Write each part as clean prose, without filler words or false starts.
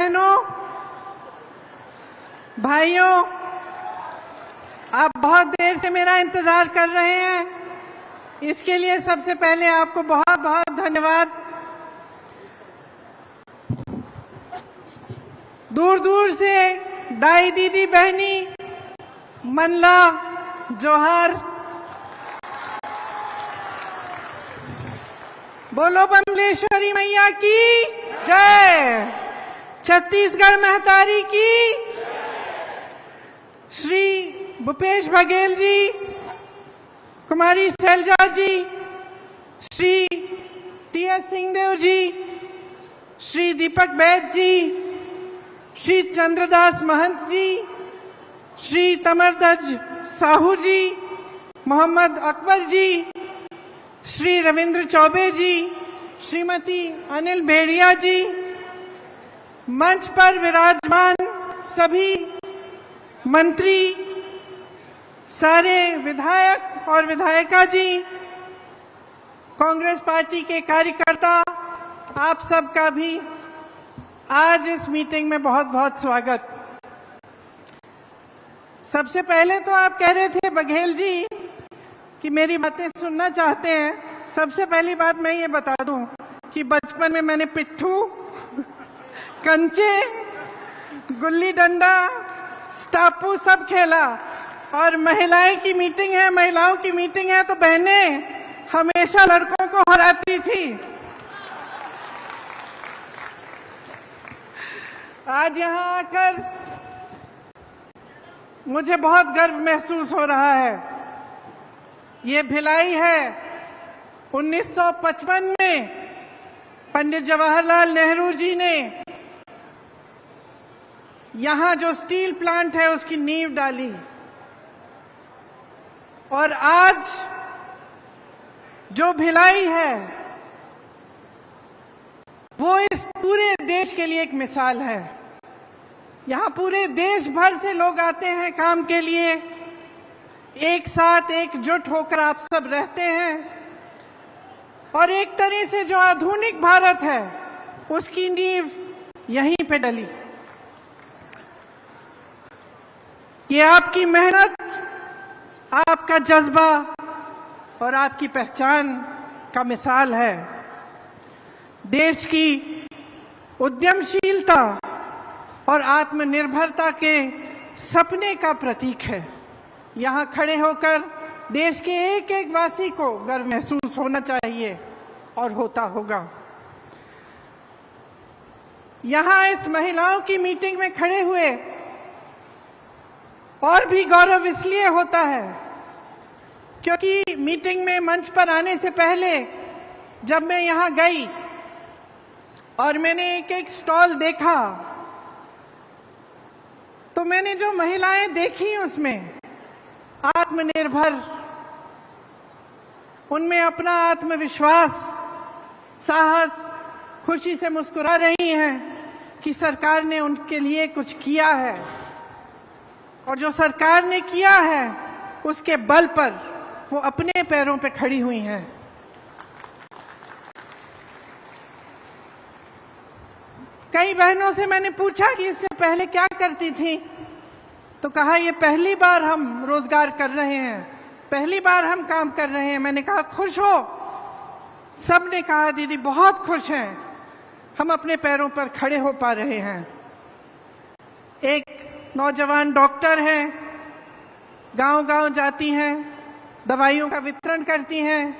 बहनों, भाइयों, आप बहुत देर से मेरा इंतजार कर रहे हैं, इसके लिए सबसे पहले आपको बहुत बहुत धन्यवाद। दूर दूर से दाई दीदी बहनी, मनला, जोहार, बोलो बमलेश्वरी मैया की जय, छत्तीसगढ़ महतारी की, श्री भूपेश बघेल जी, कुमारी शैलजा जी, श्री टी.एस. सिंहदेव जी, श्री दीपक बैद जी, श्री चंद्रदास महंत जी, श्री तमरध्वज साहू जी, मोहम्मद अकबर जी, श्री रविंद्र चौबे जी, श्रीमती अनिल भेड़िया जी, मंच पर विराजमान सभी मंत्री, सारे विधायक और विधायिका जी, कांग्रेस पार्टी के कार्यकर्ता, आप सबका भी आज इस मीटिंग में बहुत बहुत स्वागत। सबसे पहले तो आप कह रहे थे बघेल जी कि मेरी बातें सुनना चाहते हैं। सबसे पहली बात मैं ये बता दूं कि बचपन में मैंने पिट्ठू, कंचे, गुल्ली डंडा, स्टापू सब खेला, और महिलाओं की मीटिंग है तो बहनें हमेशा लड़कों को हराती थी। आज यहाँ आकर मुझे बहुत गर्व महसूस हो रहा है। ये भिलाई है 1955 में पंडित जवाहरलाल नेहरू जी ने यहाँ जो स्टील प्लांट है उसकी नींव डाली, और आज जो भिलाई है वो इस पूरे देश के लिए एक मिसाल है। यहाँ पूरे देश भर से लोग आते हैं काम के लिए, एक साथ एकजुट होकर आप सब रहते हैं, और एक तरह से जो आधुनिक भारत है उसकी नींव यहीं पे डली। ये आपकी मेहनत, आपका जज्बा और आपकी पहचान का मिसाल है। देश की उद्यमशीलता और आत्मनिर्भरता के सपने का प्रतीक है। यहाँ खड़े होकर देश के एक एक वासी को गर्व महसूस होना चाहिए और होता होगा। यहाँ इस महिलाओं की मीटिंग में खड़े हुए और भी गौरव इसलिए होता है क्योंकि मीटिंग में मंच पर आने से पहले जब मैं यहाँ गई और मैंने एक एक स्टॉल देखा, तो मैंने जो महिलाएं देखी उसमें आत्मनिर्भर, उनमें अपना आत्मविश्वास, साहस, खुशी से मुस्कुरा रही हैं कि सरकार ने उनके लिए कुछ किया है, और जो सरकार ने किया है उसके बल पर वो अपने पैरों पे खड़ी हुई हैं। कई बहनों से मैंने पूछा कि इससे पहले क्या करती थी, तो कहा ये पहली बार हम रोजगार कर रहे हैं, पहली बार हम काम कर रहे हैं। मैंने कहा खुश हो? सब ने कहा दीदी बहुत खुश हैं, हम अपने पैरों पर खड़े हो पा रहे हैं। एक नौजवान डॉक्टर हैं, गांव-गांव जाती हैं, दवाइयों का वितरण करती हैं।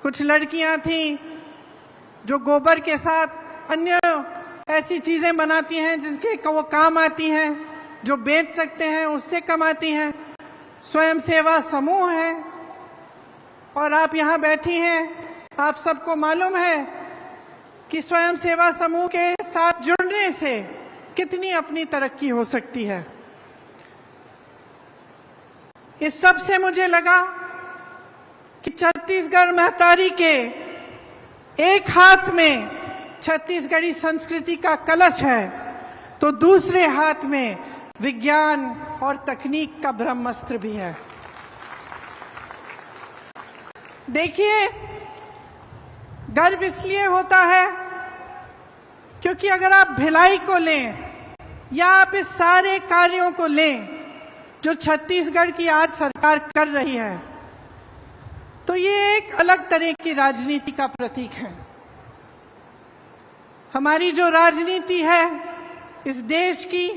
कुछ लड़कियां थीं जो गोबर के साथ अन्य ऐसी चीजें बनाती हैं जिसके वो काम आती हैं, जो बेच सकते हैं उससे कमाती हैं। स्वयं सेवा समूह है, और आप यहाँ बैठी हैं, आप सबको मालूम है कि स्वयं सेवा समूह के साथ जुड़ने से कितनी अपनी तरक्की हो सकती है। इस सब से मुझे लगा कि छत्तीसगढ़ महतारी के एक हाथ में छत्तीसगढ़ी संस्कृति का कलश है, तो दूसरे हाथ में विज्ञान और तकनीक का ब्रह्मास्त्र भी है। देखिए, गर्व इसलिए होता है क्योंकि अगर आप भिलाई को लें या आप इस सारे कार्यों को लें जो छत्तीसगढ़ की आज सरकार कर रही है, तो ये एक अलग तरह की राजनीति का प्रतीक है। हमारी जो राजनीति है इस देश की,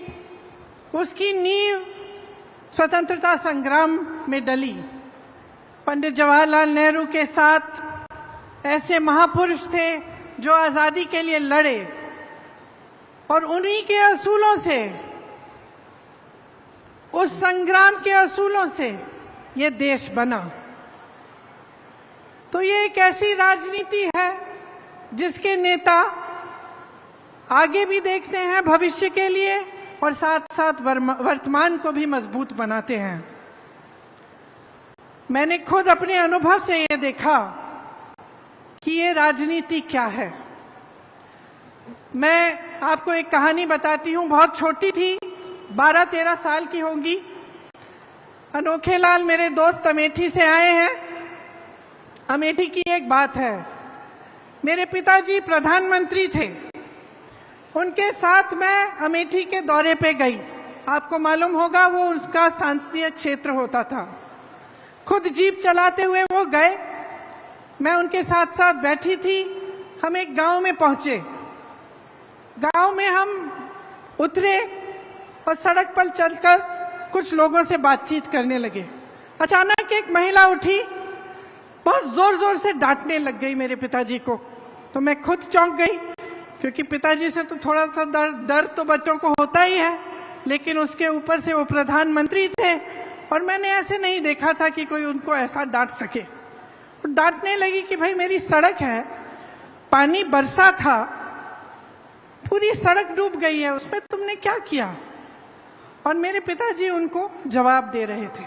उसकी नींव स्वतंत्रता संग्राम में डली। पंडित जवाहरलाल नेहरू के साथ ऐसे महापुरुष थे जो आजादी के लिए लड़े, और उन्हीं के असूलों से, उस संग्राम के असूलों से ये देश बना। तो ये एक ऐसी राजनीति है जिसके नेता आगे भी देखते हैं भविष्य के लिए और साथ साथ वर्तमान को भी मजबूत बनाते हैं। मैंने खुद अपने अनुभव से ये देखा कि ये राजनीति क्या है। मैं आपको एक कहानी बताती हूँ, बहुत छोटी थी, 12-13 साल की होंगी। अनोखे लाल मेरे दोस्त अमेठी से आए हैं। अमेठी की एक बात है, मेरे पिताजी प्रधानमंत्री थे, उनके साथ मैं अमेठी के दौरे पे गई। आपको मालूम होगा वो उसका सांसदीय क्षेत्र होता था। खुद जीप चलाते हुए वो गए, मैं उनके साथ साथ बैठी थी। हम एक गांव में पहुंचे। गांव में हम उतरे और सड़क पर चलकर कुछ लोगों से बातचीत करने लगे। अचानक एक महिला उठी, बहुत जोर जोर से डांटने लग गई मेरे पिताजी को। तो मैं खुद चौंक गई, क्योंकि पिताजी से तो थोड़ा सा डर तो बच्चों को होता ही है, लेकिन उसके ऊपर से वो प्रधानमंत्री थे और मैंने ऐसे नहीं देखा था कि कोई उनको ऐसा डांट सके। तो डांटने लगी कि भाई मेरी सड़क है, पानी बरसा था, पूरी सड़क डूब गई है, उसमें तुमने क्या किया? और मेरे पिताजी उनको जवाब दे रहे थे।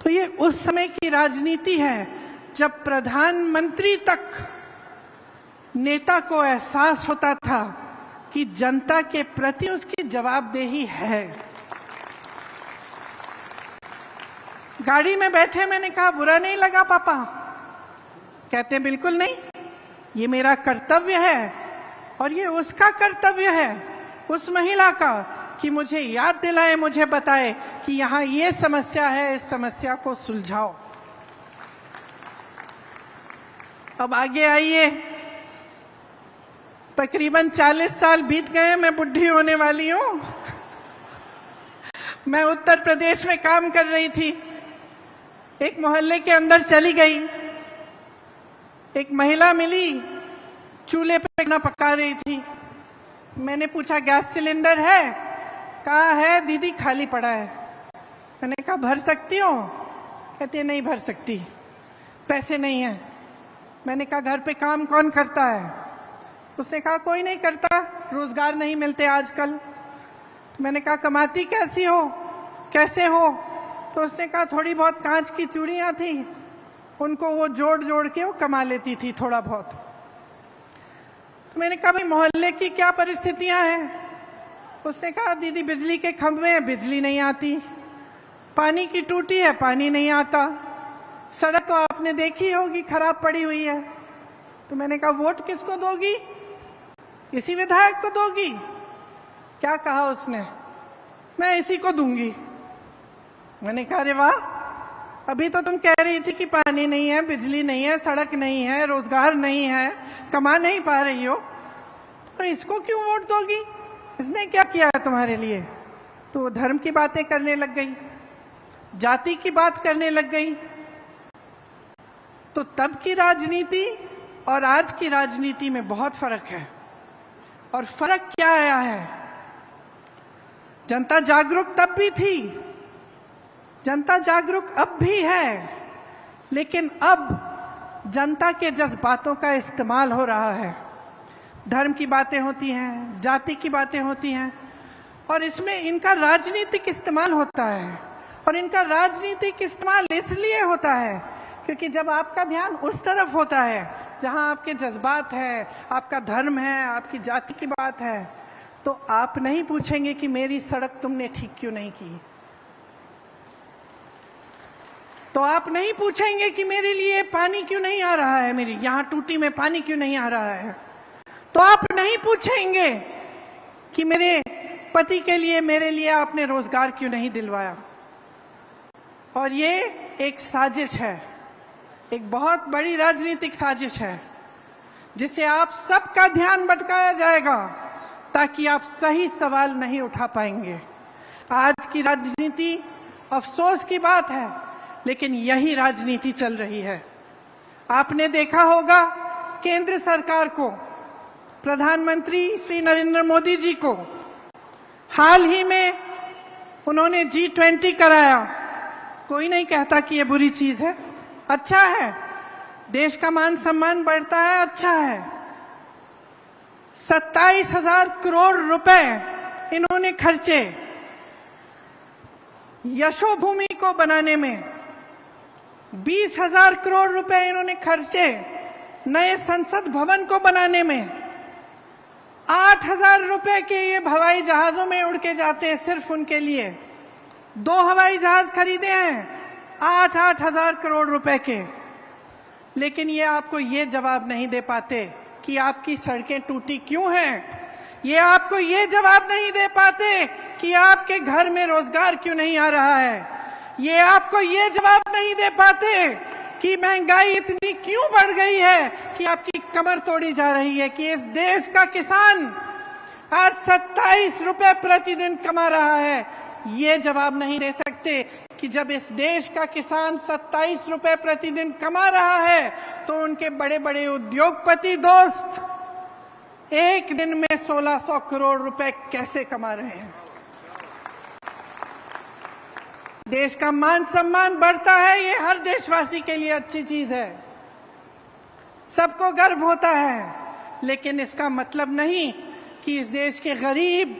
तो ये उस समय की राजनीति है जब प्रधानमंत्री तक नेता को एहसास होता था कि जनता के प्रति उसकी जवाबदेही है। गाड़ी में बैठे मैंने कहा बुरा नहीं लगा पापा? कहते बिल्कुल नहीं, ये मेरा कर्तव्य है और ये उसका कर्तव्य है, उस महिला का, कि मुझे याद दिलाए, मुझे बताए कि यहाँ ये समस्या है, इस समस्या को सुलझाओ। अब आगे आइए, तकरीबन 40 साल बीत गए, मैं बुढ़ी होने वाली हूं। मैं उत्तर प्रदेश में काम कर रही थी। एक मोहल्ले के अंदर चली गई, एक महिला मिली, चूल्हे पे खाना पका रही थी। मैंने पूछा गैस सिलेंडर है? कहा है दीदी, खाली पड़ा है। मैंने कहा भर सकती हो? कहती नहीं भर सकती, पैसे नहीं है। मैंने कहा घर पे काम कौन करता है? उसने कहा कोई नहीं करता, रोजगार नहीं मिलते आजकल। मैंने कहा कमाती कैसी हो, कैसे हो? तो उसने कहा थोड़ी बहुत कांच की चूड़ियां थी, उनको वो जोड़ जोड़ के वो कमा लेती थी थोड़ा बहुत। तो मैंने कहा भाई मोहल्ले की क्या परिस्थितियां हैं? उसने कहा दीदी बिजली के खंभे हैं, बिजली नहीं आती, पानी की टूटी है, पानी नहीं आता, सड़क तो आपने देखी होगी खराब पड़ी हुई है। तो मैंने कहा वोट किसको दोगी? इसी विधायक को दोगी? क्या कहा उसने? मैं इसी को दूंगी। मैंने कहा अरे वाह, अभी तो तुम कह रही थी कि पानी नहीं है, बिजली नहीं है, सड़क नहीं है, रोजगार नहीं है, कमा नहीं पा रही हो, तो इसको क्यों वोट दोगी? इसने क्या किया है तुम्हारे लिए? तो वो धर्म की बातें करने लग गई, जाति की बात करने लग गई। तो तब की राजनीति और आज की राजनीति में बहुत फर्क है। और फर्क क्या आया है? जनता जागरूक तब भी थी, जनता जागरूक अब भी है, लेकिन अब जनता के जज्बातों का इस्तेमाल हो रहा है। धर्म की बातें होती हैं, जाति की बातें होती हैं, और इसमें इनका राजनीतिक इस्तेमाल होता है। और इनका राजनीतिक इस्तेमाल इसलिए होता है क्योंकि जब आपका ध्यान उस तरफ होता है जहां आपके जज्बात है, आपका धर्म है, आपकी जाति की बात है, तो आप नहीं पूछेंगे कि मेरी सड़क तुमने ठीक क्यों नहीं की, तो आप नहीं पूछेंगे कि मेरे लिए पानी क्यों नहीं आ रहा है, मेरी यहाँ टूटी में पानी क्यों नहीं आ रहा है, तो आप नहीं पूछेंगे कि मेरे पति के लिए, मेरे लिए आपने रोजगार क्यों नहीं दिलवाया। और ये एक साजिश है, एक बहुत बड़ी राजनीतिक साजिश है, जिससे आप सबका ध्यान भटकाया जाएगा ताकि आप सही सवाल नहीं उठा पाएंगे। आज की राजनीति, अफसोस की बात है, लेकिन यही राजनीति चल रही है। आपने देखा होगा केंद्र सरकार को, प्रधानमंत्री श्री नरेंद्र मोदी जी को हाल ही में उन्होंने G20 कराया। कोई नहीं कहता कि ये बुरी चीज है, अच्छा है, देश का मान सम्मान बढ़ता है, अच्छा है। 27,000 करोड़ रुपए इन्होंने खर्चे यशोभूमि को बनाने में, 20,000 करोड़ रुपए इन्होंने खर्चे नए संसद भवन को बनाने में, 8,000 रुपए के ये हवाई जहाजों में उड़ के जाते हैं सिर्फ उनके लिए। 2 हवाई जहाज खरीदे हैं 8-8 हजार करोड़ रुपए के। लेकिन ये आपको ये जवाब नहीं दे पाते कि आपकी सड़कें टूटी क्यों हैं। ये आपको ये जवाब नहीं दे पाते कि आपके घर में रोजगार क्यों नहीं आ रहा है। ये आपको ये जवाब नहीं दे पाते कि महंगाई इतनी क्यों बढ़ गई है कि आपकी कमर तोड़ी जा रही है, कि इस देश का किसान आज 27 रुपए प्रतिदिन कमा रहा है। ये जवाब नहीं दे सकते कि जब इस देश का किसान 27 रुपए प्रतिदिन कमा रहा है तो उनके बड़े बड़े उद्योगपति दोस्त एक दिन में 1600 करोड़ रुपए कैसे कमा रहे हैं। देश का मान सम्मान बढ़ता है, ये हर देशवासी के लिए अच्छी चीज है, सबको गर्व होता है। लेकिन इसका मतलब नहीं कि इस देश के गरीब,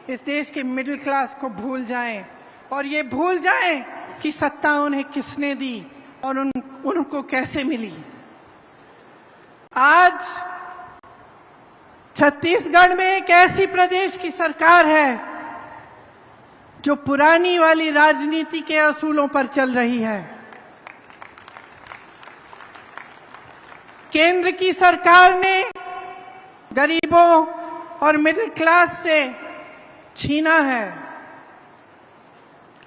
इस देश के मिडिल क्लास को भूल जाएं और ये भूल जाएं कि सत्ता उन्हें किसने दी और उनको कैसे मिली। आज छत्तीसगढ़ में एक ऐसी प्रदेश की सरकार है जो पुरानी वाली राजनीति के असूलों पर चल रही है। केंद्र की सरकार ने गरीबों और मिडिल क्लास से छीना है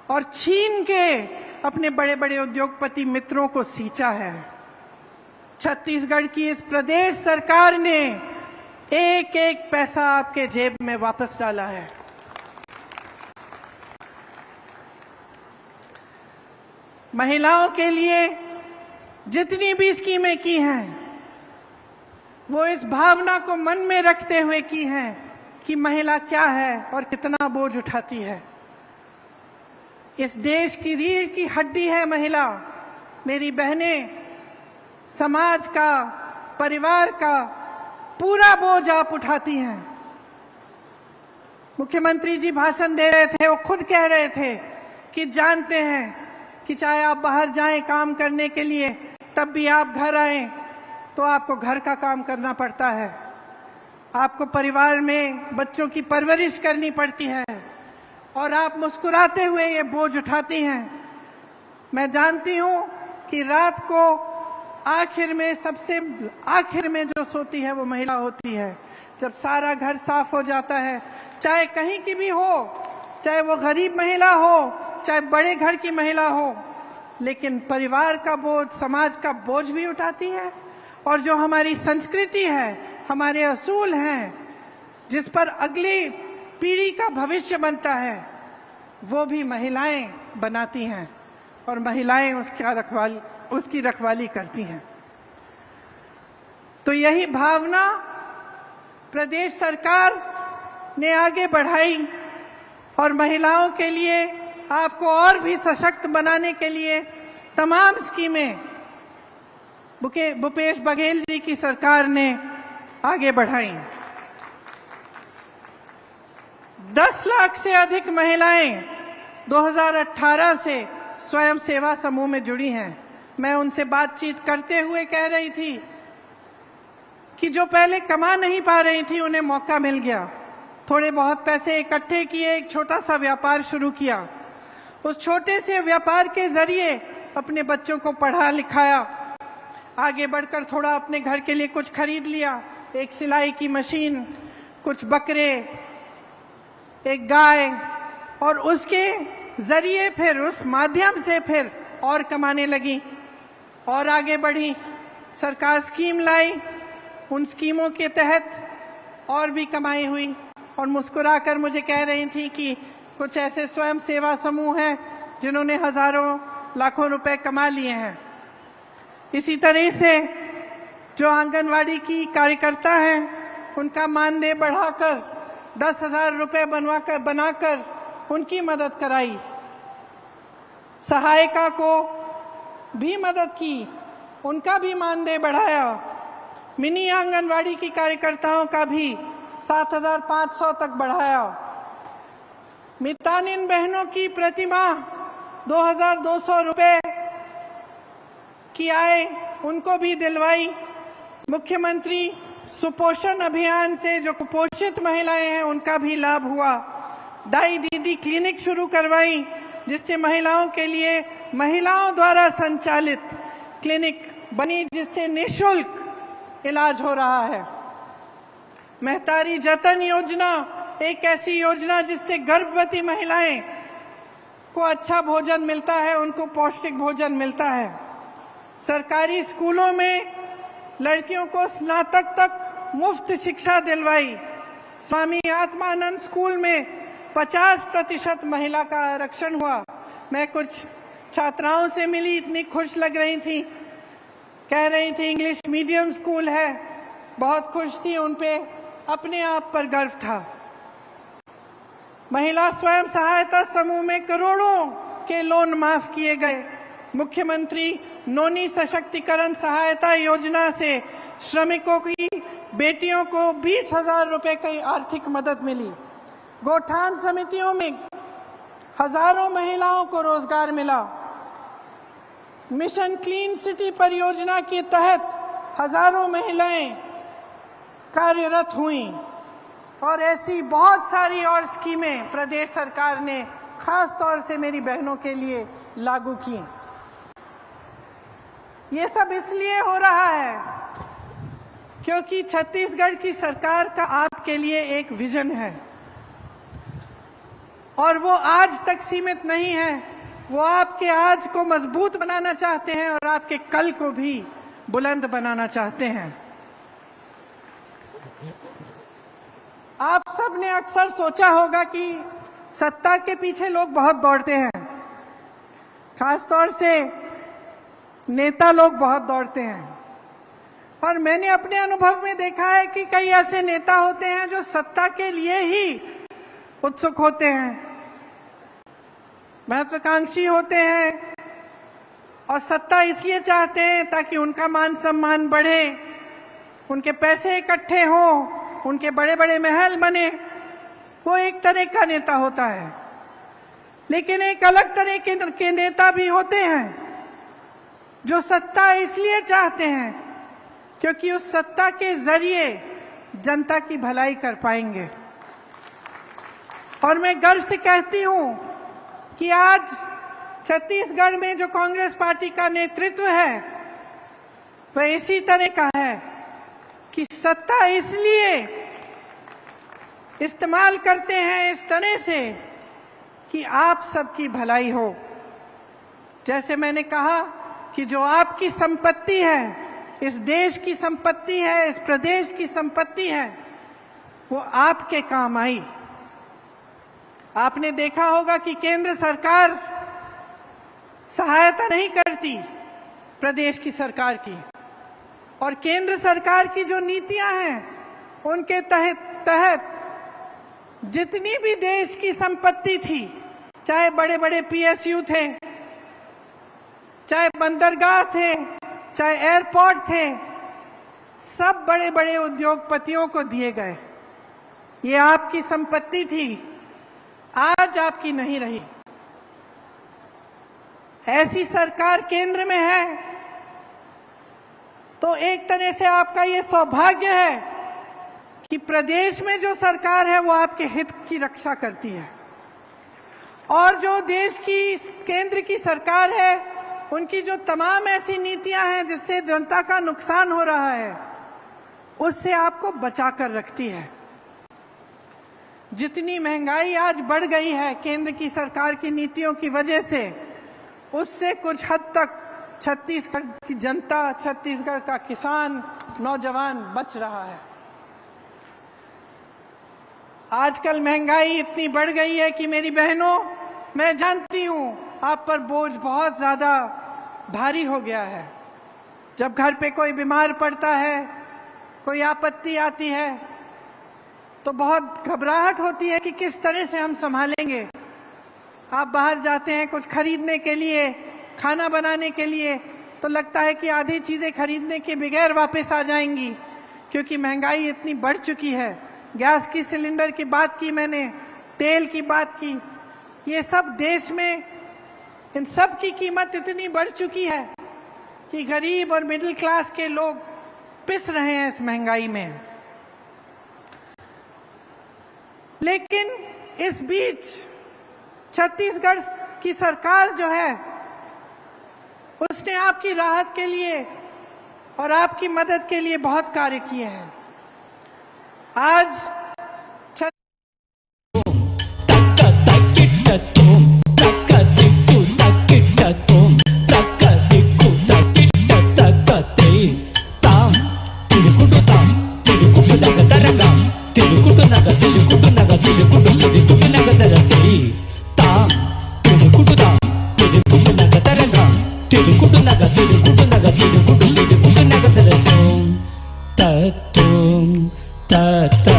और छीन के अपने बड़े बड़े उद्योगपति मित्रों को सींचा है। छत्तीसगढ़ की इस प्रदेश सरकार ने एक एक पैसा आपके जेब में वापस डाला है। महिलाओं के लिए जितनी भी स्कीमें की हैं वो इस भावना को मन में रखते हुए की हैं कि महिला क्या है और कितना बोझ उठाती है। इस देश की रीढ़ की हड्डी है महिला। मेरी बहनें, समाज का, परिवार का पूरा बोझ आप उठाती हैं। मुख्यमंत्री जी भाषण दे रहे थे, वो खुद कह रहे थे कि जानते हैं कि चाहे आप बाहर जाएं काम करने के लिए, तब भी आप घर आएं तो आपको घर का काम करना पड़ता है, आपको परिवार में बच्चों की परवरिश करनी पड़ती है और आप मुस्कुराते हुए ये बोझ उठाती हैं। मैं जानती हूं कि रात को आखिर में, सबसे आखिर में जो सोती है वो महिला होती है। जब सारा घर साफ हो जाता है, चाहे कहीं की भी हो, चाहे वो गरीब महिला हो, चाहे बड़े घर की महिला हो, लेकिन परिवार का बोझ, समाज का बोझ भी उठाती है। और जो हमारी संस्कृति है, हमारे असूल हैं, जिस पर अगली पीढ़ी का भविष्य बनता है, वो भी महिलाएं बनाती हैं और महिलाएं उसकी रखवाली करती हैं। तो यही भावना प्रदेश सरकार ने आगे बढ़ाई और महिलाओं के लिए, आपको और भी सशक्त बनाने के लिए तमाम स्कीमें भूपेश बघेल जी की सरकार ने आगे बढ़ाई। 10 लाख से अधिक महिलाएं 2018 से स्वयं सेवा समूह में जुड़ी हैं। मैं उनसे बातचीत करते हुए कह रही थी कि जो पहले कमा नहीं पा रही थी उन्हें मौका मिल गया, थोड़े बहुत पैसे इकट्ठे किए, एक छोटा सा व्यापार शुरू किया, उस छोटे से व्यापार के जरिए अपने बच्चों को पढ़ा लिखाया, आगे बढ़कर थोड़ा अपने घर के लिए कुछ खरीद लिया एक सिलाई की मशीन, कुछ बकरे, एक गाय, और उसके जरिए फिर उस माध्यम से फिर और कमाने लगी और आगे बढ़ी। सरकार स्कीम लाई, उन स्कीमों के तहत और भी कमाई हुई और मुस्कुराकर मुझे कह रही थी कि कुछ ऐसे स्वयं सेवा समूह हैं जिन्होंने हजारों लाखों रुपए कमा लिए हैं। इसी तरह से जो आंगनवाड़ी की कार्यकर्ता हैं उनका मानदेय बढ़ाकर 10,000 रुपए बनाकर उनकी मदद कराई। सहायिका को भी मदद की, उनका भी मानदेय बढ़ाया। मिनी आंगनवाड़ी की कार्यकर्ताओं का भी 7,500 तक बढ़ाया। मितानिन बहनों की प्रतिमाह 2,200 रुपए की आय उनको भी दिलवाई। मुख्यमंत्री सुपोषण अभियान से जो कुपोषित महिलाएं हैं उनका भी लाभ हुआ। दाई दीदी क्लिनिक शुरू करवाई, जिससे महिलाओं के लिए महिलाओं द्वारा संचालित क्लिनिक बनी, जिससे निःशुल्क इलाज हो रहा है। महतारी जतन योजना एक ऐसी योजना जिससे गर्भवती महिलाएं को अच्छा भोजन मिलता है, उनको पौष्टिक भोजन मिलता है। सरकारी स्कूलों में लड़कियों को स्नातक तक मुफ्त शिक्षा दिलवाई। स्वामी आत्मानंद स्कूल में 50% महिला का आरक्षण हुआ। मैं कुछ छात्राओं से मिली, इतनी खुश लग रही थी, कह रही थी इंग्लिश मीडियम स्कूल है, बहुत खुश थी, उन पे अपने आप पर गर्व था। महिला स्वयं सहायता समूह में करोड़ों के लोन माफ किए गए। मुख्यमंत्री नोनी सशक्तिकरण सहायता योजना से श्रमिकों की बेटियों को 20,000 रुपए की आर्थिक मदद मिली। गोठान समितियों में हजारों महिलाओं को रोजगार मिला। मिशन क्लीन सिटी परियोजना के तहत हजारों महिलाएं कार्यरत हुईं और ऐसी बहुत सारी और स्कीमें प्रदेश सरकार ने खास तौर से मेरी बहनों के लिए लागू की। ये सब इसलिए हो रहा है क्योंकि छत्तीसगढ़ की सरकार का आपके लिए एक विजन है और वो आज तक सीमित नहीं है। वो आपके आज को मजबूत बनाना चाहते हैं और आपके कल को भी बुलंद बनाना चाहते हैं। आप सब ने अक्सर सोचा होगा कि सत्ता के पीछे लोग बहुत दौड़ते हैं, खासतौर से नेता लोग बहुत दौड़ते हैं। और मैंने अपने अनुभव में देखा है कि कई ऐसे नेता होते हैं जो सत्ता के लिए ही उत्सुक होते हैं, महत्वाकांक्षी होते हैं और सत्ता इसलिए चाहते हैं ताकि उनका मान सम्मान बढ़े, उनके पैसे इकट्ठे हों, उनके बड़े बड़े महल बने। वो एक तरह का नेता होता है। लेकिन एक अलग तरह के नेता भी होते हैं जो सत्ता इसलिए चाहते हैं क्योंकि उस सत्ता के जरिए जनता की भलाई कर पाएंगे। और मैं गर्व से कहती हूं कि आज छत्तीसगढ़ में जो कांग्रेस पार्टी का नेतृत्व है वह इसी तरह का है कि सत्ता इसलिए इस्तेमाल करते हैं इस तरह से कि आप सबकी भलाई हो। जैसे मैंने कहा कि जो आपकी संपत्ति है, इस देश की संपत्ति है, इस प्रदेश की संपत्ति है, वो आपके काम आई। आपने देखा होगा कि केंद्र सरकार सहायता नहीं करती प्रदेश की सरकार की, और केंद्र सरकार की जो नीतियां हैं उनके तहत जितनी भी देश की संपत्ति थी, चाहे बड़े बड़े पीएसयू थे, चाहे बंदरगाह थे, चाहे एयरपोर्ट थे, सब बड़े बड़े उद्योगपतियों को दिए गए। ये आपकी संपत्ति थी, आज आपकी नहीं रही। ऐसी सरकार केंद्र में है तो एक तरह से आपका ये सौभाग्य है कि प्रदेश में जो सरकार है वो आपके हित की रक्षा करती है, और जो देश की केंद्र की सरकार है उनकी जो तमाम ऐसी नीतियां हैं जिससे जनता का नुकसान हो रहा है उससे आपको बचा कर रखती है। जितनी महंगाई आज बढ़ गई है केंद्र की सरकार की नीतियों की वजह से, उससे कुछ हद तक छत्तीसगढ़ की जनता, छत्तीसगढ़ का किसान, नौजवान बच रहा है। आजकल महंगाई इतनी बढ़ गई है कि मेरी बहनों, मैं जानती हूं आप पर बोझ बहुत ज्यादा भारी हो गया है। जब घर पे कोई बीमार पड़ता है, कोई आपत्ति आती है, तो बहुत घबराहट होती है कि किस तरह से हम संभालेंगे। आप बाहर जाते हैं कुछ खरीदने के लिए, खाना बनाने के लिए, तो लगता है कि आधी चीजें खरीदने के बगैर वापस आ जाएंगी, क्योंकि महंगाई इतनी बढ़ चुकी है। गैस की सिलेंडर की बात की मैंने, तेल की बात की, ये सब देश में इन सब की कीमत इतनी बढ़ चुकी है कि गरीब और मिडिल क्लास के लोग पिस रहे हैं इस महंगाई में। लेकिन इस बीच छत्तीसगढ़ की सरकार जो है, उसने आपकी राहत के लिए और आपकी मदद के लिए बहुत कार्य किए हैं। आज ta